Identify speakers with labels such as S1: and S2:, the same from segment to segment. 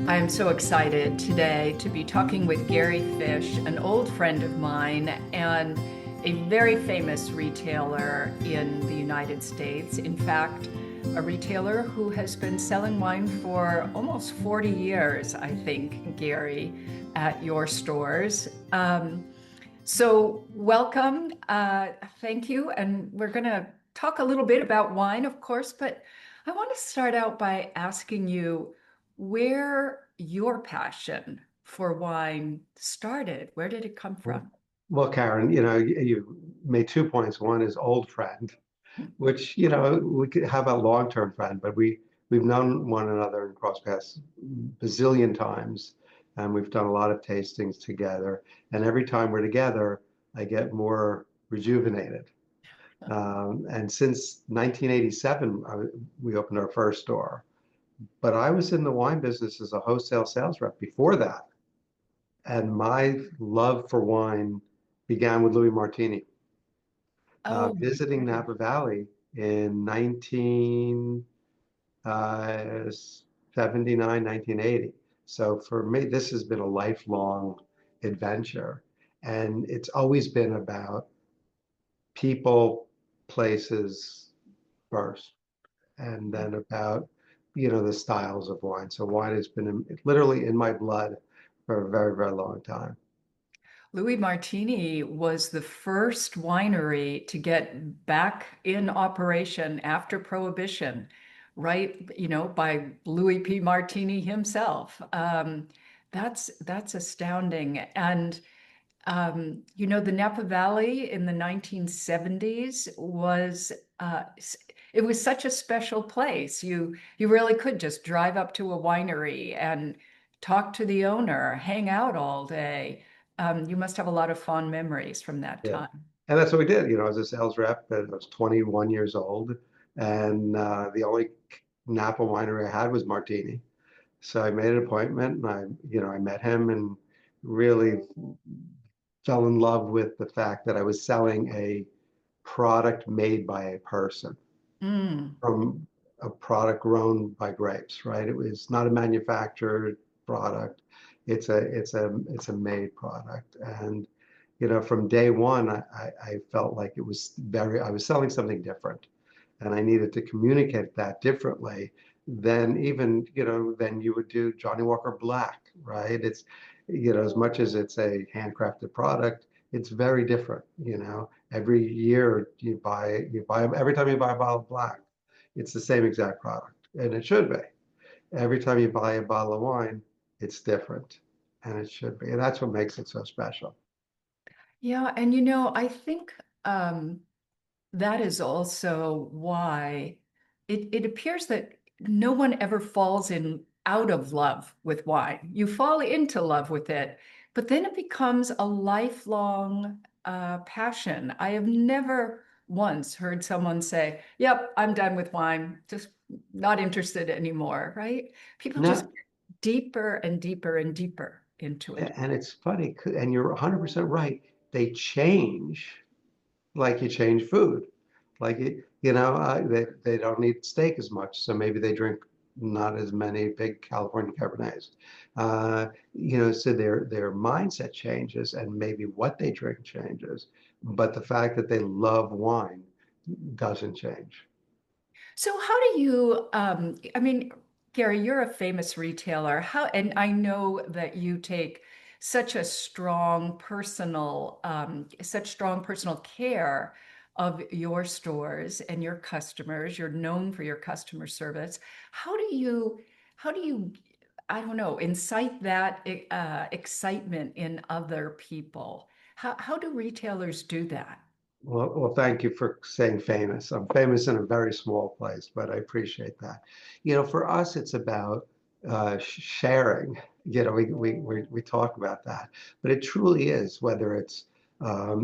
S1: I am so excited today to be talking with Gary Fisch, an old friend of mine and a very famous retailer in the United States. In fact, a retailer who has been selling wine for almost 40 years, I think, Gary, at your stores. So, welcome. Thank you. And we're going to talk a little bit about wine, of course, but I want to start out by asking you where your passion for wine started. Where did it come from?
S2: Well, Karen, you made 2 points. One is old friend, which, we could have a long-term friend, but we've known one another and crossed paths bazillion times, and we've done a lot of tastings together. And every time we're together, I get more rejuvenated. And since 1987, we opened our first store. But I was in the wine business as a wholesale sales rep before that. And my love for wine began with Louis Martini.
S1: Oh,
S2: Visiting Napa Valley in 1979, 1980. So for me, this has been a lifelong adventure. And it's always been about people, places first, and then about, the styles of wine. So wine has been literally in my blood for a very, very long time.
S1: Louis Martini was the first winery to get back in operation after Prohibition, right? By Louis P. Martini himself. That's astounding. And the Napa Valley in the 1970s it was such a special place. You really could just drive up to a winery and talk to the owner, hang out all day. You must have a lot of fond memories from that
S2: Yeah.
S1: time.
S2: And that's what we did. As a sales rep, I was 21 years old, and the only Napa winery I had was Martini. So I made an appointment, and I met him, and really fell in love with the fact that I was selling a product made by a person
S1: Mm.
S2: from a product grown by grapes, right? It was not a manufactured product. It's a made product. And from day one, I felt like I was selling something different, and I needed to communicate that differently than even, than you would do Johnny Walker Black, right? It's, as much as it's a handcrafted product, it's very different. Every year every time you buy a bottle of black, it's the same exact product, and it should be. Every time you buy a bottle of wine, it's different, and it should be. And that's what makes it so special.
S1: Yeah, and I think that is also why it appears that no one ever falls in out of love with wine. You fall into love with it, but then it becomes a lifelong passion. I have never once heard someone say, "Yep, I'm done with wine, just not interested anymore," right? People just
S2: No,
S1: get deeper and deeper and deeper into it.
S2: and it's funny, and you're 100% right. They change like you change food. Like they don't eat steak as much, so maybe they drink not as many big California Cabernets. So their mindset changes, and maybe what they drink changes, but the fact that they love wine doesn't change.
S1: So how do you, I mean, Gary, you're a famous retailer. And I know that you take such strong personal care of your stores and your customers. You're known for your customer service. How do you, I don't know, incite that excitement in other people? How do retailers do that?
S2: Well, thank you for saying famous. I'm famous in a very small place, but I appreciate that. For us, it's about sharing. We talk about that, but it truly is, whether it's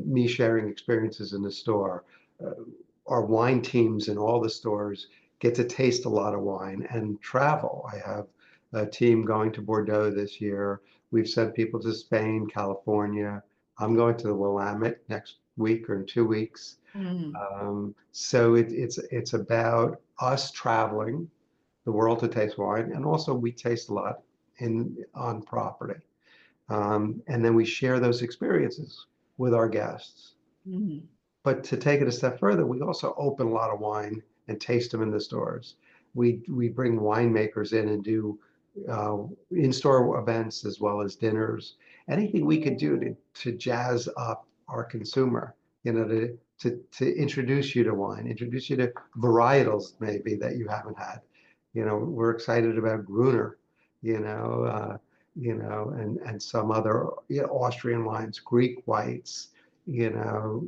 S2: me sharing experiences in the store, uh, our wine teams in all the stores get to taste a lot of wine and travel. I have a team going to Bordeaux this year. We've sent people to Spain, California. I'm going to the Willamette next week or in 2 weeks.
S1: Mm.
S2: So it's about us traveling the world to taste wine, and also we taste a lot in on property. And then we share those experiences with our guests.
S1: Mhm.
S2: But to take it a step further, we also open a lot of wine and taste them in the stores. We bring winemakers in and do in-store events as well as dinners. Anything we could do to jazz up our consumer, to introduce you to wine, introduce you to varietals maybe that you haven't had. We're excited about Gruner, you know, and some other Austrian wines, Greek whites, you know,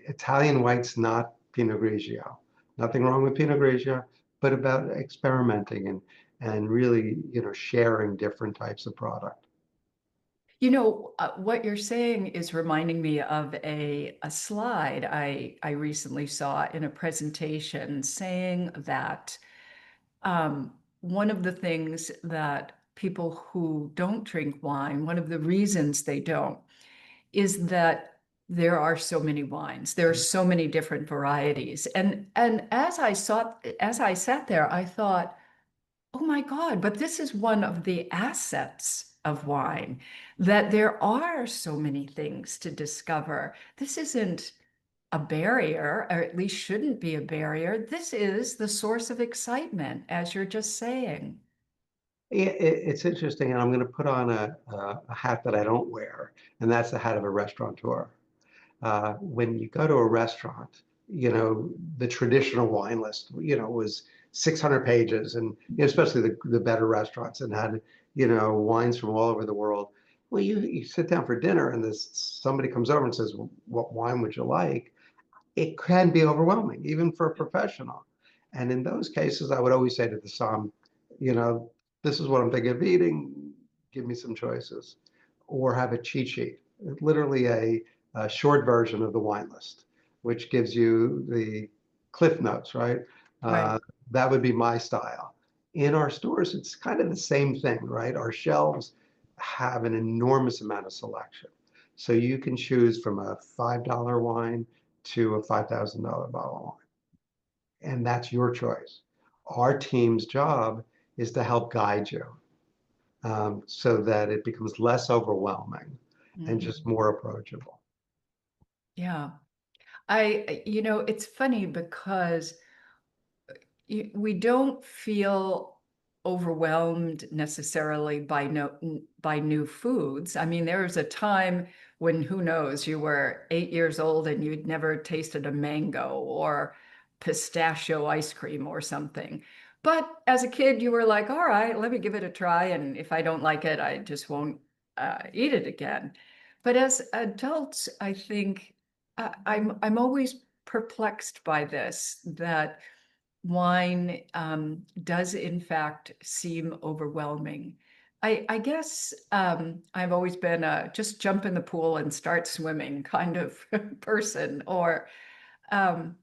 S2: Italian white's not Pinot Grigio. Nothing wrong with Pinot Grigio, but about experimenting and really, sharing different types of product.
S1: What you're saying is reminding me of a slide I recently saw in a presentation saying that one of the things that people who don't drink wine, one of the reasons they don't, is that there are so many wines. There are so many different varieties. And as I sat there, I thought, oh my God, but this is one of the assets of wine, that there are so many things to discover. This isn't a barrier, or at least shouldn't be a barrier. This is the source of excitement, as you're just saying.
S2: It's interesting, and I'm going to put on a hat that I don't wear, and that's the hat of a restaurateur. When you go to a restaurant, the traditional wine list, was 600 pages, and especially the better restaurants, and had, wines from all over the world. Well, you sit down for dinner, and this somebody comes over and says, well, "What wine would you like?" It can be overwhelming, even for a professional. And in those cases, I would always say to the som, you know, this is what I'm thinking of eating. Give me some choices, or have a cheat sheet, literally a short version of the wine list, which gives you the cliff notes, right?
S1: Right.
S2: Uh, that would be my style. In our stores, it's kind of the same thing, right? Our shelves have an enormous amount of selection. So you can choose from a $5 wine to a $5,000 bottle of wine. And that's your choice. Our team's job is to help guide you, so that it becomes less overwhelming and just
S1: Mhm.
S2: more approachable.
S1: Yeah. It's funny because we don't feel overwhelmed necessarily by by new foods. I mean, there was a time when, who knows, you were 8 years old and you'd never tasted a mango or pistachio ice cream or something. But as a kid, you were like, all right, let me give it a try. And if I don't like it, I just won't eat it again. But as adults, I think I'm always perplexed by this, that wine does in fact seem overwhelming. I guess I've always been a just jump in the pool and start swimming kind of person, or um,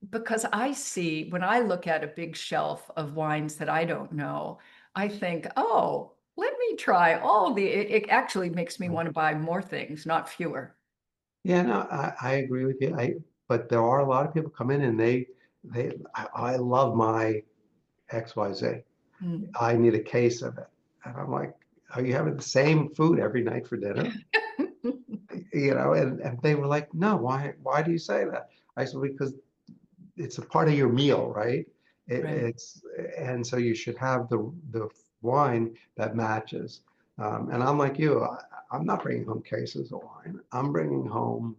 S1: because I see when I look at a big shelf of wines that I don't know, I think, oh, let me try all it actually makes me want to buy more things, not fewer.
S2: Yeah, no, I agree with you. But there are a lot of people come in and I love my XYZ.
S1: Mm.
S2: I need a case of it. And I'm like, are you having the same food every night for dinner? And they were like, no, why do you say that? I said, because it's a part of your meal, right? It,
S1: Right.
S2: it's and so you should have the wine that matches. And I'm like you, I'm not bringing home cases of wine. I'm bringing home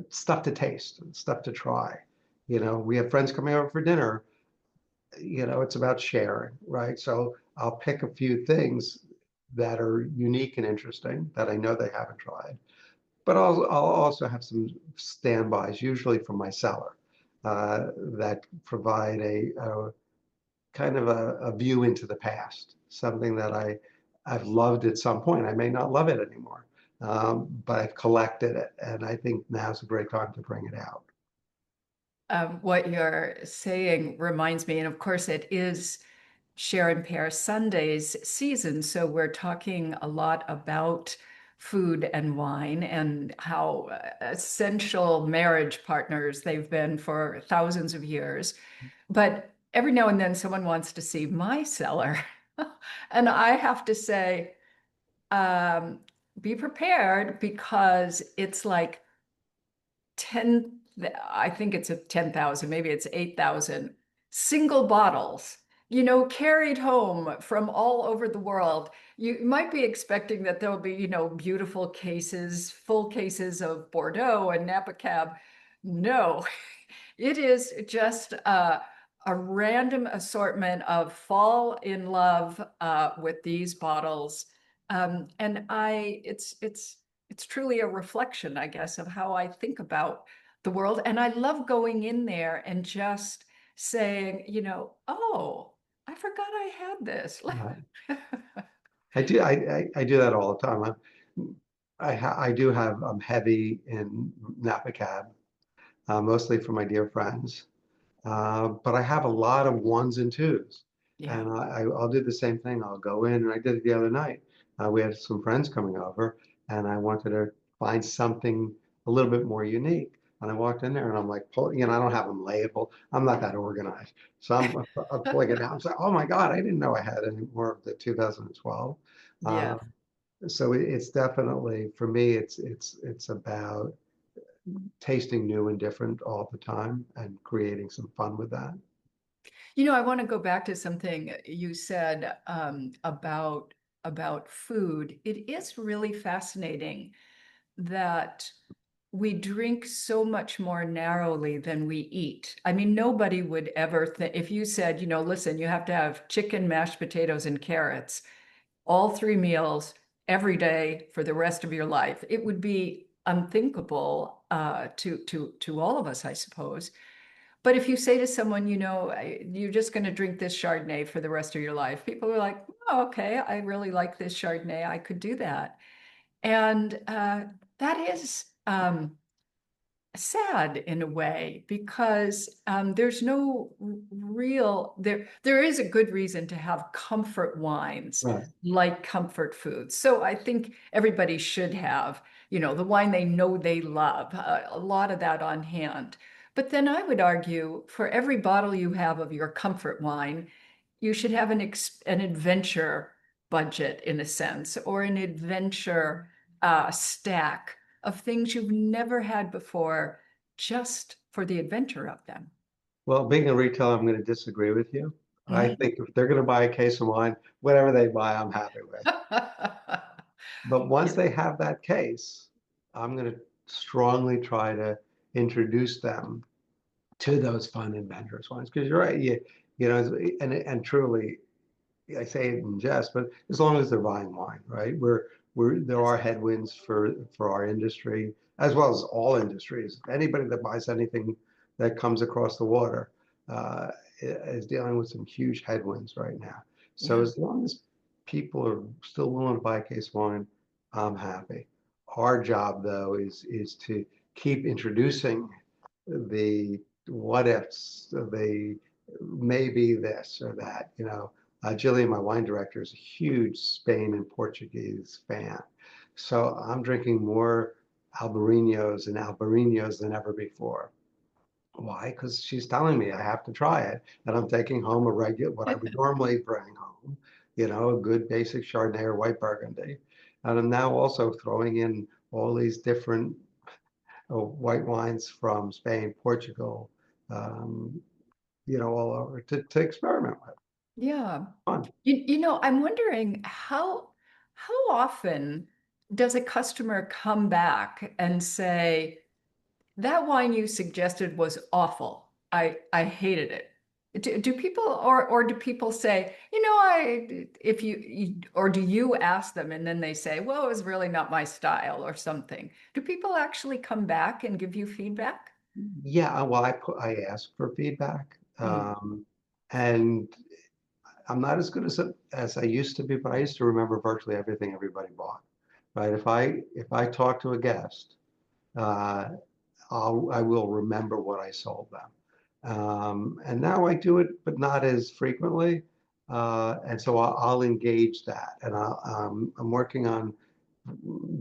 S2: stuff to taste, stuff to try. We have friends coming over for dinner. It's about sharing, right? So I'll pick a few things that are unique and interesting that I know they haven't tried, but I'll also have some standbys, usually from my cellar, that provide a kind of a view into the past, something that I've loved at some point. I may not love it anymore, but I've collected it, and I think now's a great time to bring it out.
S1: What you're saying reminds me, and of course, it is Share and Pair Sundays season. So we're talking a lot about food and wine and how essential marriage partners they've been for thousands of years. But every now and then, someone wants to see my cellar. And I have to say, um, be prepared because it's like 10, I think it's a 10,000, maybe it's 8,000 single bottles, carried home from all over the world. You might be expecting that there'll be, beautiful cases, full cases of Bordeaux and Napa Cab. No, it is just a random assortment of fall in love with these bottles. And it's truly a reflection, I guess, of how I think about the world. And I love going in there and just saying, oh, I forgot I had this.
S2: Right. I do that all the time. I do have, I'm heavy in Napa Cab, mostly for my dear friends. But I have a lot of ones and twos,
S1: Yeah.
S2: and I'll do the same thing. I'll go in, and I did it the other night. We had some friends coming over, and I wanted to find something a little bit more unique. And I walked in there, and I'm like, I don't have them labeled. I'm not that organized, so I'm pulling it out. I'm like, oh my God, I didn't know I had any more of the 2012.
S1: Yeah.
S2: Uh, so it's definitely for me, it's about tasting new and different all the time and creating some fun with that.
S1: I want to go back to something you said about food. It is really fascinating that we drink so much more narrowly than we eat. I mean, nobody would ever think, if you said, listen, you have to have chicken, mashed potatoes, and carrots, all three meals every day for the rest of your life, it would be unthinkable to all of us, I suppose. But if you say to someone, you're just going to drink this Chardonnay for the rest of your life, people are like, oh, okay, I really like this Chardonnay. I could do that. And that is sad in a way because there's no real there is a good reason to have comfort wines
S2: Right.
S1: like comfort foods. So I think everybody should have, the wine they know they love, a lot of that on hand. But then I would argue for every bottle you have of your comfort wine, you should have an adventure budget in a sense, or an adventure stack of things you've never had before just for the adventure of them.
S2: Well, being a retailer, I'm going to disagree with you. I
S1: Mhm.
S2: think if they're going to buy a case of wine, whatever they buy, I'm happy with. But once
S1: Yeah.
S2: they have that case, I'm going to strongly try to introduce them to those fun adventurous wines. Because you're right, and truly, I say it in jest, but as long as they're buying wine, right? There are headwinds for our industry as well as all industries. Anybody that buys anything that comes across the water uh, is dealing with some huge headwinds right now. So
S1: Yeah.
S2: as long as people are still willing to buy a case of wine, I'm happy. Our job though is to keep introducing the what ifs, the maybe this or that, Jillian, my wine director, is a huge Spain and Portuguese fan. So I'm drinking more Albariños and Albariños than ever before. Why? Because she's telling me I have to try it, and I'm taking home a regular, what I would normally bring home, a good basic Chardonnay or white Burgundy. And I'm now also throwing in all these different white wines from Spain, Portugal, um, all over to experiment with.
S1: Yeah.
S2: Fun.
S1: I'm wondering how often does a customer come back and say, that wine you suggested was awful. I hated it. Do people or do people say, I if or do you ask them and then they say, well, it was really not my style or something? Do people actually come back and give you feedback?
S2: Yeah, well, I ask for feedback,
S1: Hmm.
S2: and I'm not as good as I used to be, but I used to remember virtually everything everybody bought. Right? If I talk to a guest, uh, I will remember what I sold them. And now I do it, but not as frequently. And so I'll engage that, and I'm working on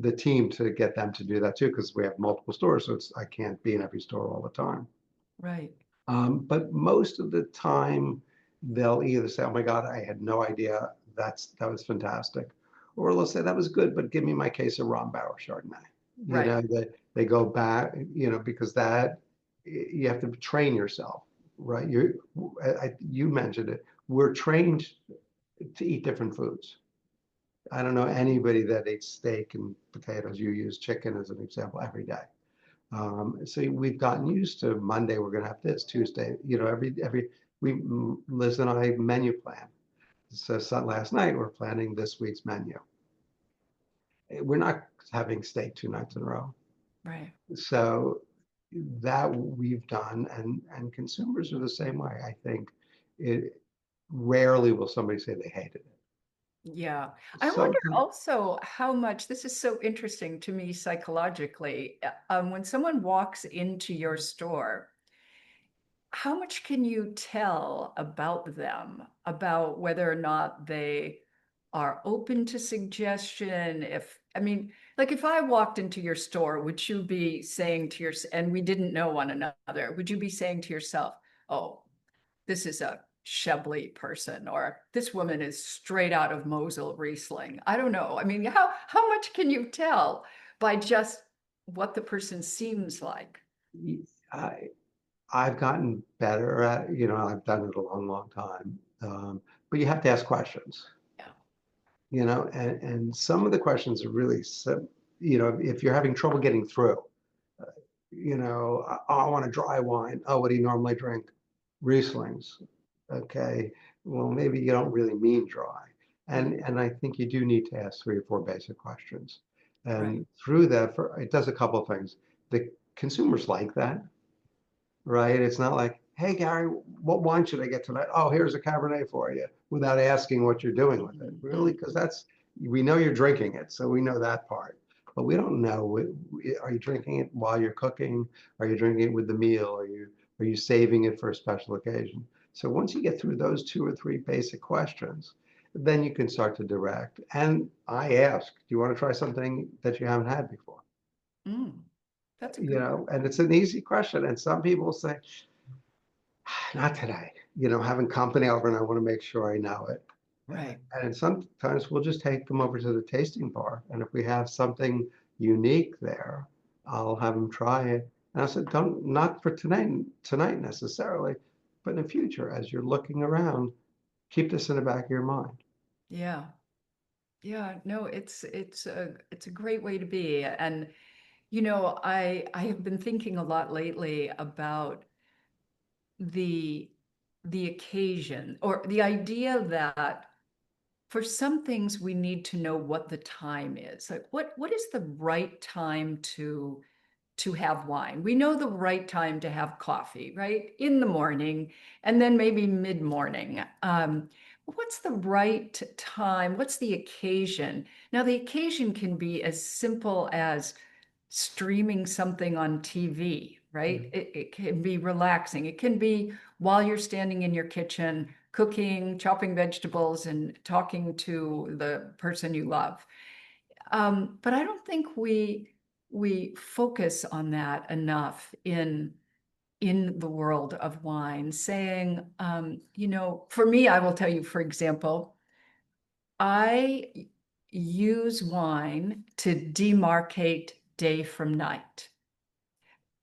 S2: the team to get them to do that too, because we have multiple stores, so I can't be in every store all the time.
S1: Right.
S2: But most of the time, they'll either say, "Oh my God, I had no idea that was fantastic. Or they'll say that was good, but give me my case of rum barrel Chardonnay. You
S1: Right.
S2: know, they go back, because that you have to train yourself, right? You mentioned it. We're trained to eat different foods. I don't know anybody that eats steak and potatoes. You use chicken as an example every day. So we've gotten used to Monday, we're going to have this, Tuesday, Liz and I menu plan. So last night, we're planning this week's menu. We're not having steak 2 nights in a row.
S1: Right.
S2: So that we've done, and consumers are the same way. I think it rarely will somebody say they hated it.
S1: Yeah. I wonder
S2: Sometimes
S1: also how much this is so interesting to me psychologically. When someone walks into your store, how much can you tell about them, about whether or not they are open to suggestion? I mean, like if I walked into your store, would you be saying to and we didn't know one another, would you be saying to yourself, oh, this is a Chablis person, or this woman is straight out of Mosel Riesling? I don't know. I mean, how much can you tell by just what the person seems like?
S2: I, I've gotten better at, I've done it a long, long time. But you have to ask questions,
S1: Yeah.
S2: and some of the questions are really, if you're having trouble getting through, I want a dry wine. Oh, what do you normally drink? Rieslings. Okay. Well, maybe you don't really mean dry.
S1: Mm,
S2: And I think you do need to ask 3 or 4 basic questions.
S1: right.
S2: And through that, it does a couple of things. The consumers like that, right? It's not like, hey, Gary, what wine should I get tonight? Oh, here's a Cabernet for you, without asking what you're doing with it.
S1: Mm,
S2: Really?
S1: mm,
S2: Because we know you're drinking it, so we know that part. But we don't know, are you drinking it while you're cooking? Are you drinking it with the meal? Are you saving it for a special occasion? So once you get through those 2 or 3 basic questions, then you can start to direct. And I ask, do you want to try something that you haven't had before?
S1: mm. That's a good one.
S2: And it's an easy question. And some people say, not today. Having company over and I want to make sure I know it.
S1: Right.
S2: And sometimes we'll just take them over to the tasting bar. And if we have something unique there, I'll have them try it. And I said, don't, not for tonight necessarily, but in the future, as you're looking around, keep this in the back of your mind.
S1: Yeah. Yeah. No, it's a great way to be. And I have been thinking a lot lately about the the occasion or the idea that for some things we need to know what the time is. Like what is the right time to have wine? We know the right time to have coffee, right? In the morning and then maybe mid-morning. What's the right time? What's the occasion? Now, the occasion can be as simple as streaming something on TV, right? It can be relaxing. It can be while you're standing in your kitchen, cooking, chopping vegetables, and talking to the person you love. But I don't think we focus on that enough in the world of wine, saying, for me, I will tell you, for example, I use wine to demarcate day from night.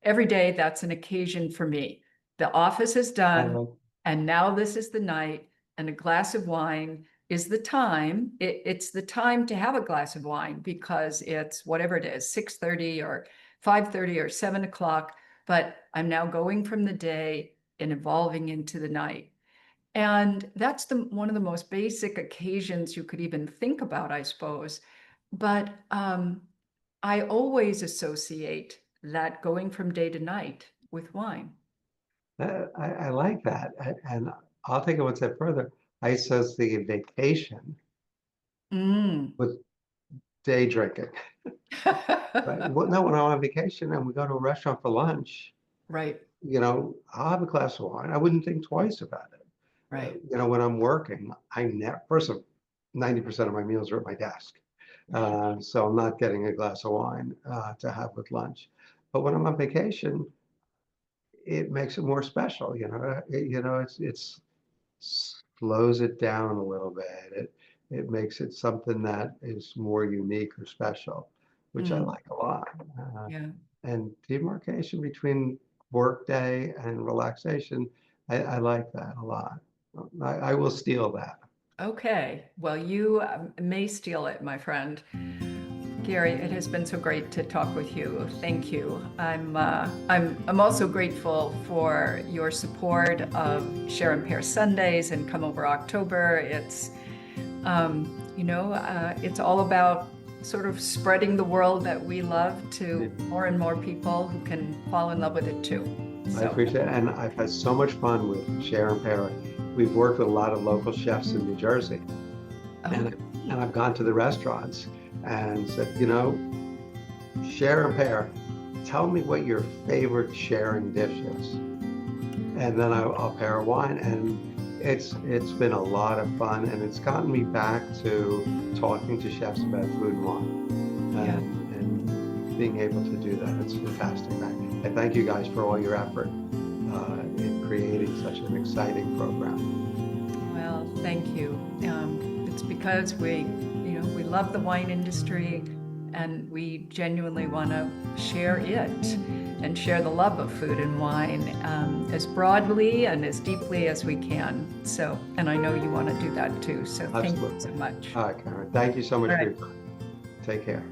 S1: Every day, that's an occasion for me. The office is done,
S2: Uh,
S1: and now this is the night, and a glass of wine is the time. It's the time to have a glass of wine because it's whatever it is, 6:30 or 5:30 or 7 o'clock. But I'm now going from the day and evolving into the night. And that's one of the most basic occasions you could even think about, I suppose. But I always associate that going from day to night with wine.
S2: I like that. And I'll take it one step further. I associate vacation
S1: Mm.
S2: with day drinking. Right. Well, no, when I'm on vacation and we go to a restaurant for lunch,
S1: Right,
S2: I'll have a glass of wine. I wouldn't think twice about it.
S1: right,
S2: When I'm working, I never, first of 90% of my meals are at my desk. So I'm not getting a glass of wine to have with lunch. But when I'm on vacation, it makes it more special. It's slows it down a little bit. it makes it something that is more unique or special, which I
S1: Mm,
S2: like a lot.
S1: yeah.
S2: And demarcation between workday and relaxation, I like that a lot. I will steal that.
S1: Okay. Well, you may steal it, my friend. Gary, it has been so great to talk with you. Thank you. I'm also grateful for your support of Share and Pair Sundays and Come Over October. It's all about sort of spreading the world that we love to more and more people who can fall in love with it too.
S2: I
S1: So,
S2: appreciate it. And I've had so much fun with Share and Pair. We've worked with a lot of local chefs in New Jersey,
S1: oh,
S2: and I've gone to the restaurants and said, you know, Share and Pair, tell me what your favorite sharing dish is. And then I'll pair a wine, and it's been a lot of fun, and it's gotten me back to talking to chefs about food and wine,
S1: yeah.
S2: and being able to do that. It's fantastic. I thank you guys for all your effort in creating such an exciting program.
S1: Well, thank you. It's because we love the wine industry, and we genuinely want to share it and share the love of food and wine as broadly and as deeply as we can. So, and I know you want to do that too. So thank you so much.
S2: All right, Karen. Thank you so much
S1: All
S2: for
S1: right.
S2: your time. Take care.